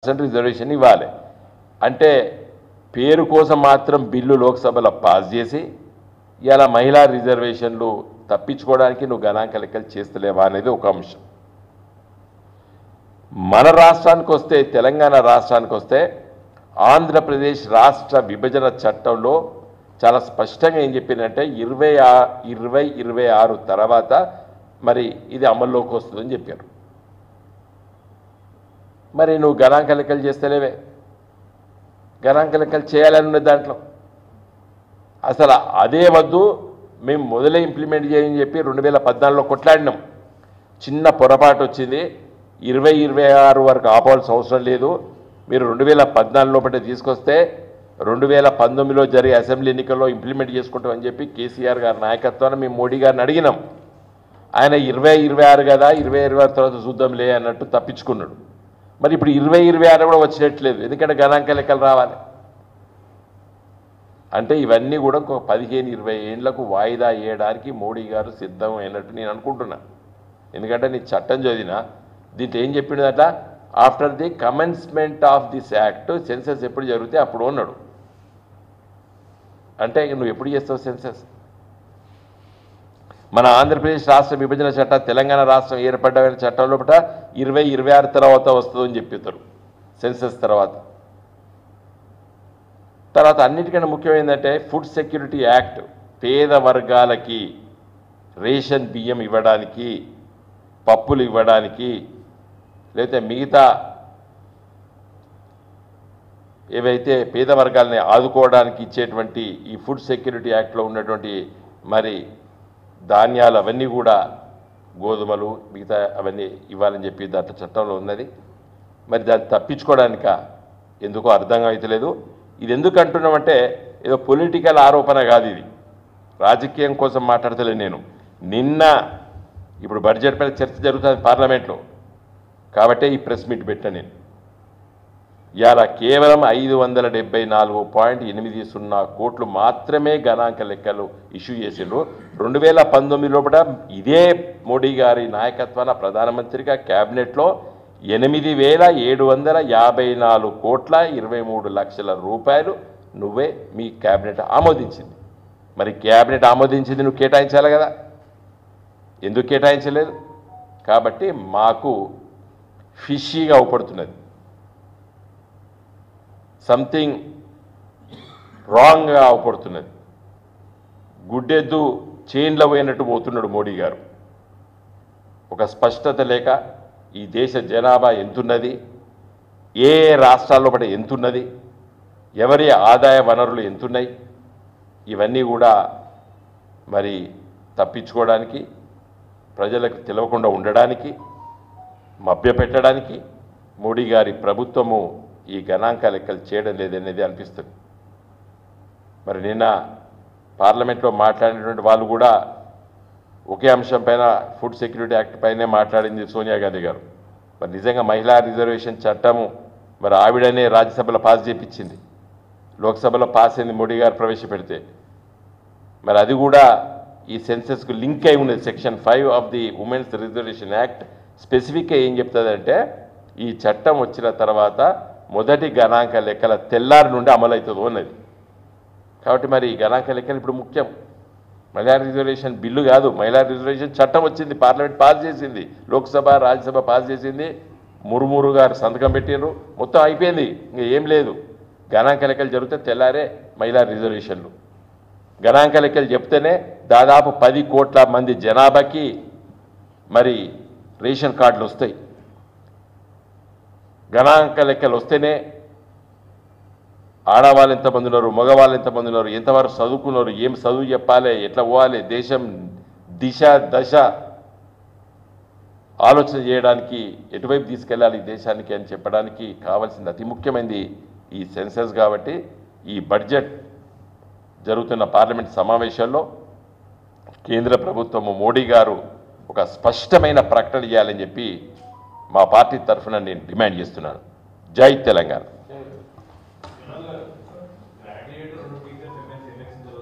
Reservation ఇవ్వాలి అంటే పేరు కోసం మాత్రం బిల్లు లోక్సభలో పాస్ చేసి ఇలా మహిళా రిజర్వేషన్లు తప్పించుకోవడానికి నువ్వు గణాంక లెక్కలు చేస్తలేవా అనేది ఒక అంశం. మన రాష్ట్రానికి వస్తే, తెలంగాణ రాష్ట్రానికి వస్తే ఆంధ్రప్రదేశ్ రాష్ట్ర విభజన చట్టంలో చాలా స్పష్టంగా ఏం చెప్పిందంటే 2026 తర్వాత మరి ఇది అమల్లోకి వస్తుందని చెప్పారు. మరి నువ్వు గణాంక లెక్కలు చేస్తలేవే, గణాంక లెక్కలు చేయాలని ఉన్న దాంట్లో అసలు అదే వద్దు, మేము మొదలే ఇంప్లిమెంట్ చేయని చెప్పి 2014లో కొట్లాడినాం. చిన్న పొరపాటు వచ్చింది, 2026 వరకు ఆపాల్సిన అవసరం లేదు, మీరు 2014 లోపల తీసుకొస్తే 2019లో జరిగే అసెంబ్లీ ఎన్నికల్లో ఇంప్లిమెంట్ చేసుకుంటామని చెప్పి కేసీఆర్ గారి నాయకత్వాన్ని మేము మోడీ గారిని అడిగినాం. ఆయన 2026 కదా, 2026 తర్వాత చూద్దాంలే అన్నట్టు తప్పించుకున్నాడు. మరి ఇప్పుడు 2026 కూడా వచ్చినట్లేదు, ఎందుకంటే గణాంక లెక్కలు రావాలి అంటే ఇవన్నీ కూడా ఒక 15-20 ఏళ్లకు వాయిదా వేయడానికి మోడీ గారు సిద్ధం అయినట్టు నేను అనుకుంటున్నా. ఎందుకంటే నేను చట్టం చదివినా, దీంట్లో ఏం చెప్పిండదట, after the commencement of this act census ఎప్పుడు జరిగితే అప్పుడు ఉన్నాడు. అంటే నువ్వు ఎప్పుడు చేస్తావు సెన్సస్? మన ఆంధ్రప్రదేశ్ రాష్ట్ర విభజన చట్టం, తెలంగాణ రాష్ట్రం ఏర్పడ్డ చట్టం లోపల 2026 తర్వాత వస్తుందని చెప్తారు సెన్సస్ తర్వాత. అన్నిటికన్నా ముఖ్యమైనదంటే ఫుడ్ సెక్యూరిటీ యాక్ట్, పేద వర్గాలకి రేషన్ బియ్యం ఇవ్వడానికి, పప్పులు ఇవ్వడానికి, లేకపోతే మిగతా ఏవైతే పేద వర్గాలని ఆదుకోవడానికి ఇచ్చేటువంటి ఈ ఫుడ్ సెక్యూరిటీ యాక్ట్లో ఉన్నటువంటి మరి ధాన్యాలు అవన్నీ కూడా, గోధుమలు మిగతా అవన్నీ ఇవ్వాలని చెప్పి దాంట్లో చట్టంలో ఉన్నది. మరి దాన్ని తప్పించుకోవడానిక ఎందుకో అర్థం అవుతలేదు. ఇది ఎందుకు అంటున్నామంటే ఏదో పొలిటికల్ ఆరోపణ కాదు, ఇది రాజకీయం కోసం మాట్లాడతలే నేను. నిన్న ఇప్పుడు బడ్జెట్ పైన చర్చ జరుగుతుంది పార్లమెంట్లో, కాబట్టే ఈ ప్రెస్ మీట్ పెట్టాను నేను. ఇవాళ కేవలం 574.80 కోట్లు మాత్రమే గణాంక లెక్కలు ఇష్యూ చేసిండ్రు. 2019 లోపల ఇదే మోడీ గారి నాయకత్వాన ప్రధానమంత్రిగా క్యాబినెట్లో 8,754.23 కోట్ల నువ్వే మీ క్యాబినెట్ ఆమోదించింది. మరి క్యాబినెట్ ఆమోదించింది నువ్వు కేటాయించాలి కదా, ఎందుకు కేటాయించలేదు? కాబట్టి మాకు ఫిషీగా అవపడుతున్నది, సంథింగ్ రాంగ్గా అవపడుతున్నది. గుడ్డెద్దు చైన్లో పోయినట్టు పోతున్నాడు మోడీ గారు. ఒక స్పష్టత లేక ఈ దేశ జనాభా ఎంతున్నది, ఏ రాష్ట్రాల్లో పడి ఎంతున్నది, ఎవరి ఆదాయ వనరులు ఎంతున్నాయి, ఇవన్నీ కూడా మరి తప్పించుకోవడానికి, ప్రజలకు తెలియకుండా ఉండడానికి, మభ్యపెట్టడానికి మోడీ గారి ప్రభుత్వము ఈ గణాంక లెక్కలు చేయడం లేదనేది అనిపిస్తుంది. మరి నిన్న పార్లమెంట్లో మాట్లాడినటువంటి వాళ్ళు కూడా ఒకే అంశం పైన, ఫుడ్ సెక్యూరిటీ యాక్ట్ పైనే మాట్లాడింది సోనియా గాంధీ గారు. మరి నిజంగా మహిళా రిజర్వేషన్ చట్టము మరి ఆవిడనే రాజ్యసభలో పాస్ చేయించింది, లోక్సభలో పాస్ అయింది మోడీ గారు ప్రవేశపెడితే. మరి అది కూడా ఈ సెన్సెస్కు లింక్ అయి ఉన్నది. Section 5 of the women's reservation act స్పెసిఫిక్గా ఏం చెప్తుందంటే, ఈ చట్టం వచ్చిన తర్వాత మొదటి గణాంక లెక్కల తెల్లారి నుండి అమలవుతుందో అన్నది. కాబట్టి మరి ఈ గణాంక లెక్కలు ఇప్పుడు ముఖ్యం. మహిళా రిజర్వేషన్ బిల్లు కాదు, మహిళా రిజర్వేషన్ చట్టం వచ్చింది, పార్లమెంట్ పాస్ చేసింది, లోక్సభ రాజ్యసభ పాస్ చేసింది, ముర్ము గారు సంతకం పెట్టిండ్రు, మొత్తం అయిపోయింది, ఇంకా ఏం లేదు. గణాంక లెక్కలు జరిగితే తెల్లారే మహిళా రిజర్వేషన్లు. గణాంక లెక్కలు చెప్తేనే దాదాపు 10 కోట్ల మంది జనాభాకి మరి రేషన్ కార్డులు వస్తాయి. గణాంక లెక్కలు వస్తేనే ఆడవాళ్ళు ఎంతమంది ఉన్నారు, మగవాళ్ళు ఎంతమంది ఉన్నారు, ఎంతవరకు చదువుకున్నారు, ఏం చదువు చెప్పాలి, ఎట్లా పోవాలి, దేశం దిశ దశ ఆలోచన చేయడానికి ఎటువైపు తీసుకెళ్ళాలి ఈ దేశానికి అని చెప్పడానికి కావాల్సింది అతి ముఖ్యమైనది ఈ సెన్సస్. కాబట్టి ఈ బడ్జెట్ జరుగుతున్న పార్లమెంట్ సమావేశాల్లో కేంద్ర ప్రభుత్వము మోడీ గారు ఒక స్పష్టమైన ప్రకటన చేయాలని చెప్పి మా పార్టీ తరఫున నేను డిమాండ్ చేస్తున్నాను. జై తెలంగాణ.